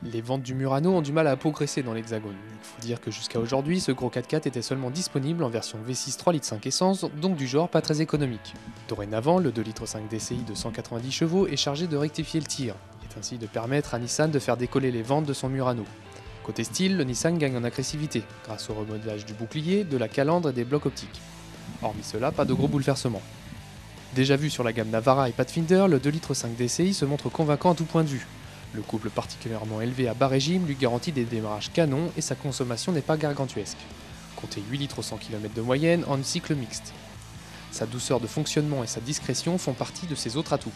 Les ventes du Murano ont du mal à progresser dans l'Hexagone. Il faut dire que jusqu'à aujourd'hui, ce gros 4x4 était seulement disponible en version V6 3 litres 5 essence, donc du genre pas très économique. Dorénavant, le 2 litres 5 DCI de 190 chevaux est chargé de rectifier le tir, et ainsi de permettre à Nissan de faire décoller les ventes de son Murano. Côté style, le Nissan gagne en agressivité, grâce au remodelage du bouclier, de la calandre et des blocs optiques. Hormis cela, pas de gros bouleversements. Déjà vu sur la gamme Navara et Pathfinder, le 2 litres 5 DCI se montre convaincant à tout point de vue. Le couple particulièrement élevé à bas régime lui garantit des démarrages canons et sa consommation n'est pas gargantuesque. Comptez 8 litres au 100 km de moyenne en cycle mixte. Sa douceur de fonctionnement et sa discrétion font partie de ses autres atouts.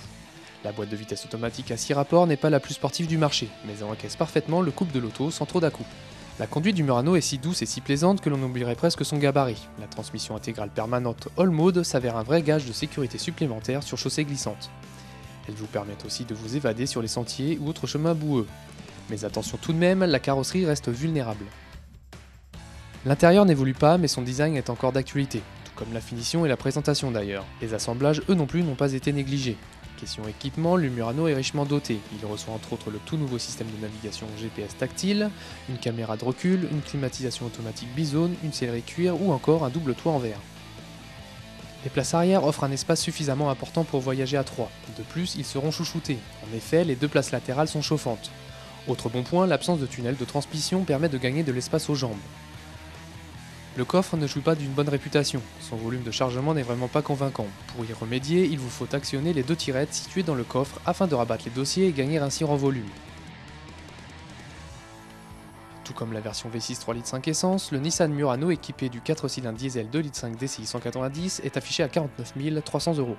La boîte de vitesse automatique à 6 rapports n'est pas la plus sportive du marché, mais elle encaisse parfaitement le couple de l'auto sans trop d'à-coups. La conduite du Murano est si douce et si plaisante que l'on oublierait presque son gabarit. La transmission intégrale permanente All Mode s'avère un vrai gage de sécurité supplémentaire sur chaussée glissante. Elle vous permet aussi de vous évader sur les sentiers ou autres chemins boueux. Mais attention tout de même, la carrosserie reste vulnérable. L'intérieur n'évolue pas, mais son design est encore d'actualité, tout comme la finition et la présentation d'ailleurs. Les assemblages, eux non plus, n'ont pas été négligés. Question équipement, le Murano est richement doté. Il reçoit entre autres le tout nouveau système de navigation GPS tactile, une caméra de recul, une climatisation automatique bizone, une sellerie cuir ou encore un double toit en verre. Les places arrière offrent un espace suffisamment important pour voyager à 3. De plus, ils seront chouchoutés. En effet, les deux places latérales sont chauffantes. Autre bon point, l'absence de tunnel de transmission permet de gagner de l'espace aux jambes. Le coffre ne joue pas d'une bonne réputation, son volume de chargement n'est vraiment pas convaincant. Pour y remédier, il vous faut actionner les deux tirettes situées dans le coffre afin de rabattre les dossiers et gagner ainsi en volume. Tout comme la version V6 3 litres 5 essence, le Nissan Murano équipé du 4 cylindres diesel 2 litres 5 DCI 190 est affiché à 49 300 €.